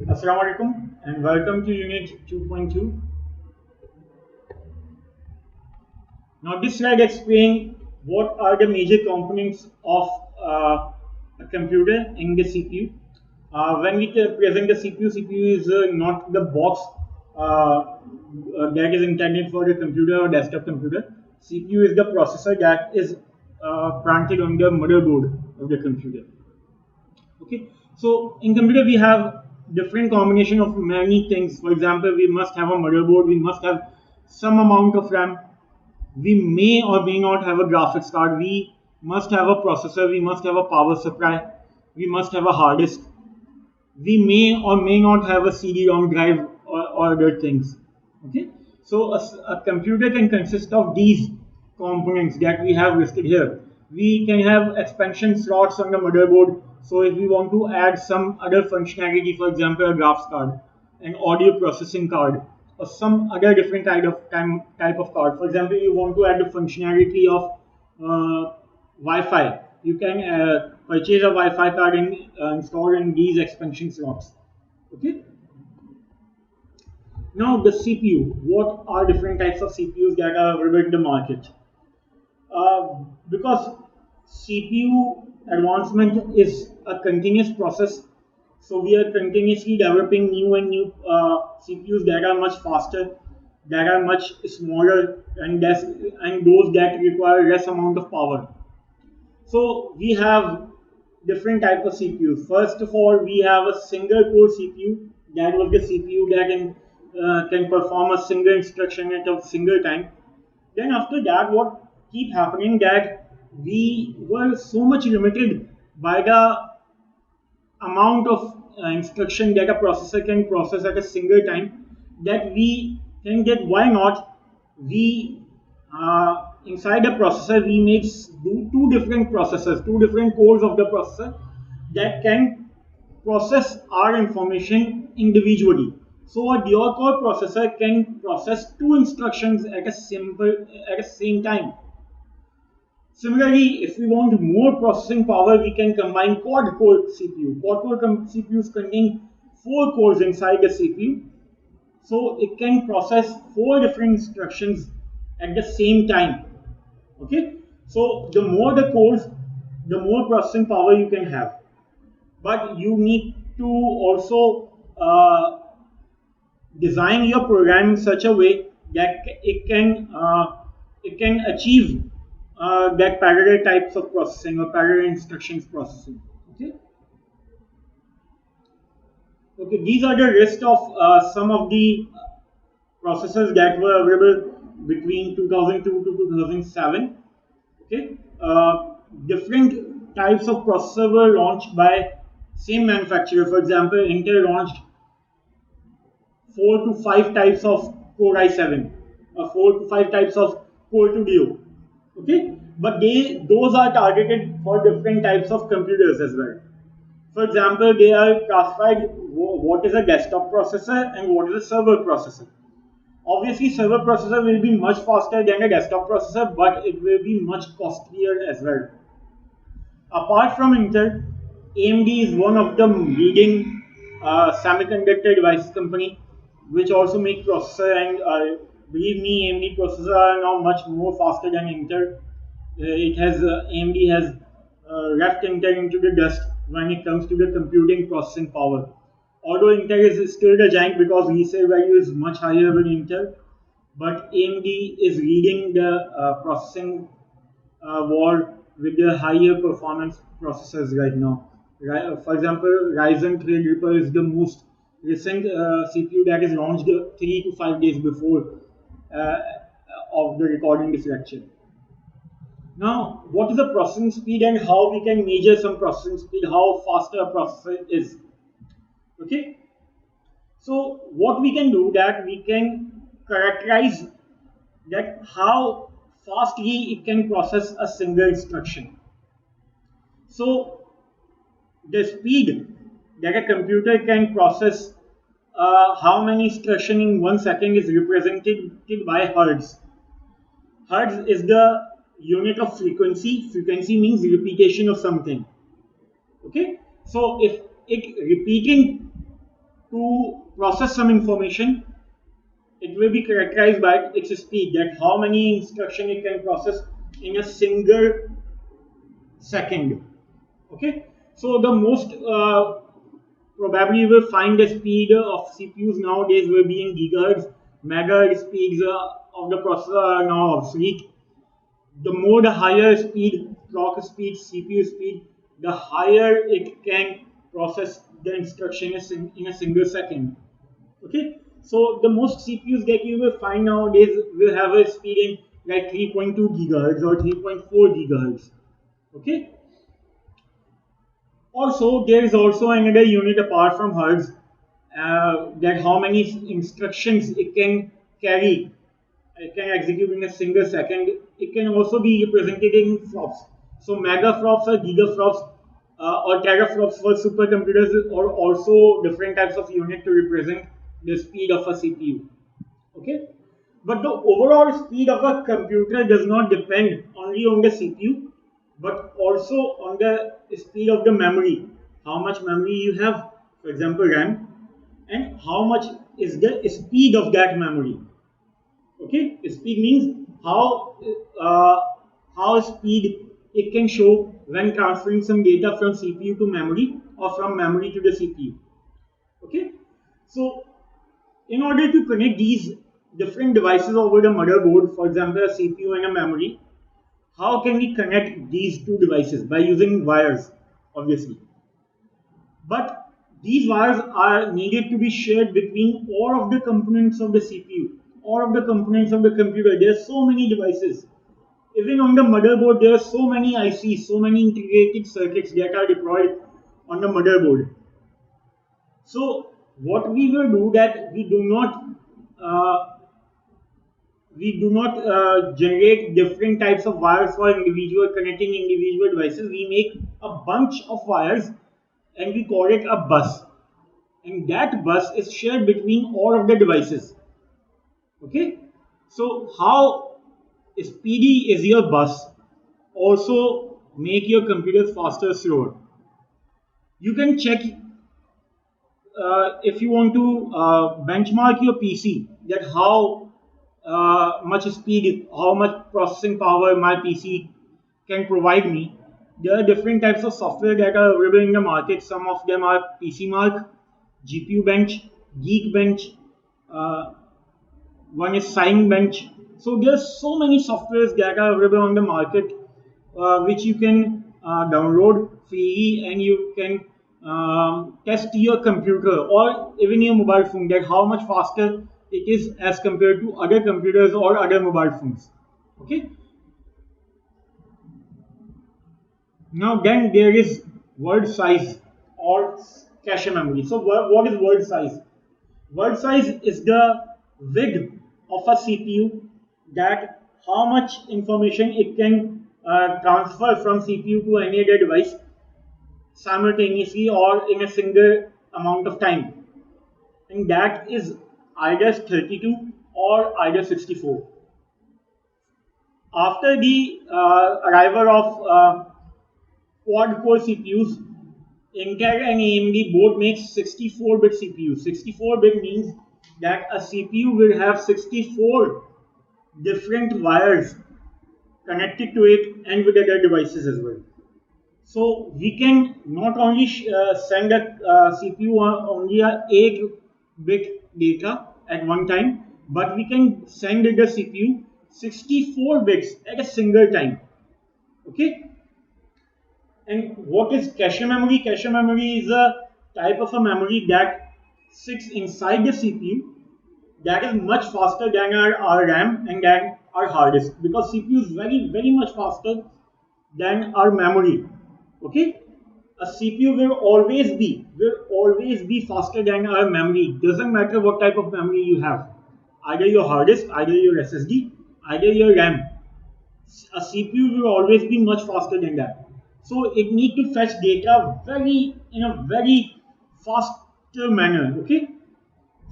Assalamu alaikum and welcome to Unit 2.2. Now, this slide explains what are the major components of a computer in the CPU. When we present the CPU is not the box that is intended for the computer or desktop computer. CPU is the processor that is planted on the motherboard of the computer. Okay, so in computer we have different combination of many things. For example, we must have a motherboard, we must have some amount of RAM, we may or may not have a graphics card, we must have a processor, we must have a power supply, we must have a hard disk, we may or may not have a CD-ROM drive or other things. Okay, so a computer can consist of these components that we have listed here. We can have expansion slots on the motherboard. So if we want to add some other functionality, for example, a graphics card, an audio processing card, or some other different type of card. For example, you want to add the functionality of Wi-Fi. You can purchase a Wi-Fi card and install in these expansion slots. Okay. Now the CPU. What are different types of CPUs that are available in the market? Because CPU advancement is a continuous process, so we are continuously developing new and new CPUs that are much faster, that are much smaller, and those that require less amount of power. So we have different type of CPUs. First of all, we have a single core CPU. That was the CPU that can perform a single instruction at a single time. Then after that, what keep happening that we were so much limited by the amount of instruction that a processor can process at a single time that we think that why not we inside the processor we make two different processors, two different cores of the processor that can process our information individually. So a dual core processor can process two instructions at the same time. Similarly, if we want more processing power, we can combine quad core CPU. Quad core CPUs contain 4 cores inside the CPU, so it can process 4 different instructions at the same time. Okay, so the more the cores, the more processing power you can have. But you need to also design your program in such a way that it can achieve that parallel types of processing or parallel instructions processing. Okay. Okay. These are the list of some of the processors that were available between 2002 to 2007. Okay. Different types of processor were launched by same manufacturer. For example, Intel launched 4 to 5 types of Core i7, 4 to 5 types of Core 2 Duo. Okay, but those are targeted for different types of computers as well. For example, they are classified what is a desktop processor and what is a server processor. Obviously, server processor will be much faster than a desktop processor, but it will be much costlier as well. Apart from Intel, AMD is one of the leading semiconductor devices company, which also make processor and believe me, AMD processors are now much more faster than Intel. AMD has left Intel into the dust when it comes to the computing processing power. Although Intel is still the giant because resale value is much higher than Intel, but AMD is leading the processing war with the higher performance processors right now. For example, Ryzen Threadripper is the most recent CPU that is launched 3 to 5 days before of the recording this lecture. Now, what is the processing speed and how we can measure some processing speed, how faster a processor is. Okay, so what we can do that we can characterize that how fastly it can process a single instruction. So the speed that a computer can process how many instructions in 1 second is represented by hertz. Hertz is the unit of frequency. Frequency means repetition of something. Okay, so if it repeating to process some information, it will be characterized by its speed, that how many instructions it can process in a single second. Okay, so the most probably you will find the speed of CPUs nowadays will be in gigahertz. Mega speeds of the processor are now obsolete. The more the higher speed, clock speed, CPU speed, the higher it can process the instruction in a single second. Okay, so the most CPUs that you will find nowadays will have a speed in like 3.2 gigahertz or 3.4 gigahertz. Okay, also there is also another unit apart from hertz, that how many instructions it can carry, it can execute in a single second. It can also be represented in flops. So megaflops or gigaflops or teraflops for supercomputers are also different types of unit to represent the speed of a CPU. Okay, but the overall speed of a computer does not depend only on the CPU, but also on the speed of the memory. How much memory you have, for example, RAM, and how much is the speed of that memory. Okay, speed means uh, how speed it can show when transferring some data from CPU to memory or from memory to the CPU. Okay, so in order to connect these different devices over the motherboard, for example, a CPU and a memory, how can we connect these two devices? By using wires, obviously. But these wires are needed to be shared between all of the components of the CPU, all of the components of the computer. There are so many devices. Even on the motherboard, there are so many ICs, so many integrated circuits that are deployed on the motherboard. So what we will do that uh, we do not generate different types of wires for individual connecting individual devices. We make a bunch of wires and we call it a bus. And that bus is shared between all of the devices. Okay, so how speedy is your bus also make your computers faster or slower? You can check if you want to benchmark your PC, that how much speed, how much processing power my PC can provide me. There are different types of software that are available in the market. Some of them are PC Mark, GPU Bench, Geekbench, uh, one is Sign Bench. So there's so many softwares that are available on the market, which you can download freely, and you can test your computer or even your mobile phone, that how much faster it is as compared to other computers or other mobile phones. Okay. Now then there is word size or cache memory. So what is word size? Word size is the width of a CPU, that how much information it can transfer from CPU to any other device simultaneously or in a single amount of time. And that is either 32 or either 64. After the arrival of quad-core CPUs, Intel and AMD both makes 64-bit CPUs. 64-bit means that a CPU will have 64 different wires connected to it and with other devices as well. So we can not only send a CPU on only a 8-bit data at one time, but we can send the CPU 64 bits at a single time. Okay. And what is cache memory? Cache memory is a type of a memory that sits inside the CPU, that is much faster than our RAM and than our hard disk, because CPU is very much faster than our memory. Okay, a CPU will always be faster than our memory. Doesn't matter what type of memory you have, either your hard disk, either your SSD, either your RAM. A CPU will always be much faster than that. So it need to fetch data in a very faster manner. Okay.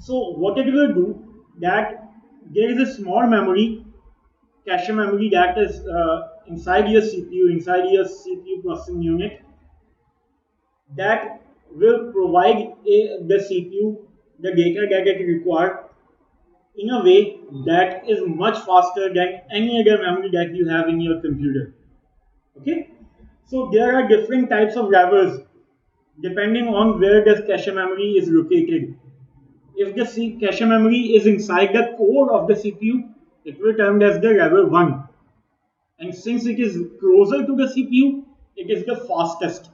So what it will do, that there is a small memory, cache memory, that is inside your CPU, inside your CPU processing unit, that will provide the CPU the data that it requires in a way that is much faster than any other memory that you have in your computer. Okay, so there are different types of wrappers depending on where the cache memory is located. If the cache memory is inside the core of the CPU, it will termed as the wrapper 1. And since it is closer to the CPU, it is the fastest.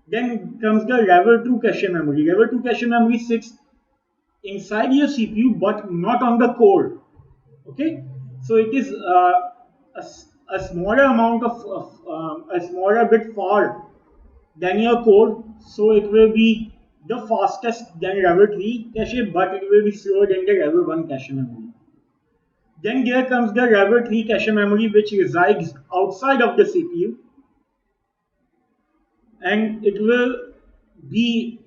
Then comes the wrapper 2 cache memory. Wrapper 2 cache memory sits inside your CPU but not on the core. Okay, so it is a smaller amount of a smaller bit far than your core, so it will be the fastest than Level 3 cache, but it will be slower than the Level 1 cache memory. Then there comes the Level 3 cache memory, which resides outside of the CPU, and it will be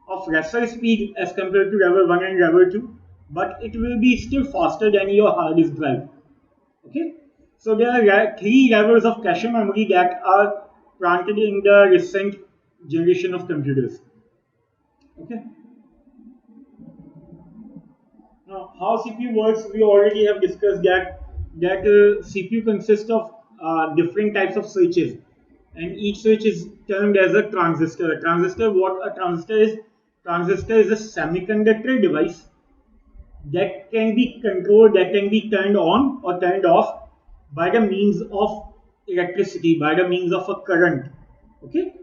of lesser speed as compared to Level 1 and Level 2, but it will be still faster than your hard disk drive. Okay, so there are three levels of cache memory that are planted in the recent generation of computers. Okay. Now, how CPU works, we already have discussed that CPU consists of different types of switches, and each switch is termed as a transistor. What a transistor is? Transistor is a semiconductor device that can be controlled, that can be turned on or turned off by the means of electricity, by the means of a current. Okay,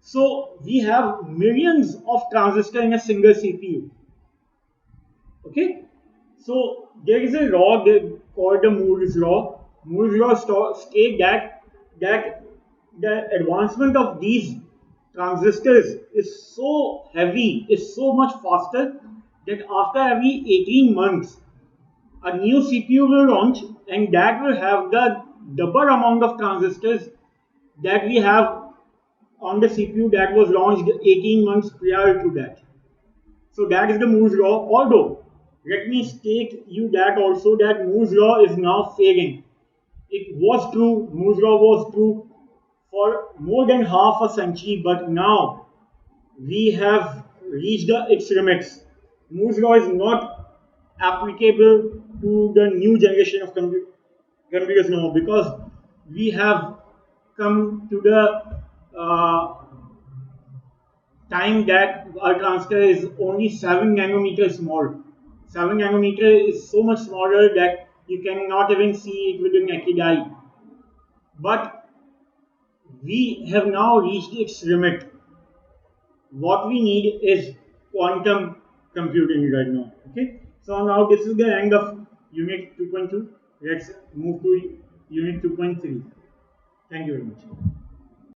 so we have millions of transistors in a single CPU. Okay, so there is a law called the Moore's law. Moore's law states that the advancement of these transistors is so heavy, is so much faster that after every 18 months, a new CPU will launch, and that will have the double amount of transistors that we have on the CPU that was launched 18 months prior to that. So that is the Moore's law. Although, let me state you that also that Moore's law is now failing. It was true, Moore's law was true for more than half a century, but now we have reached its limits. Moore's law is not applicable to the new generation of computers now, because we have come to the time that our transistor is only 7 nanometers small. 7 nanometer is so much smaller that you cannot even see it with the naked eye. But we have now reached its limit. What we need is quantum computing right now. Okay, so now this is the end of unit 2.2. Let's move to unit 2.3. Thank you very much.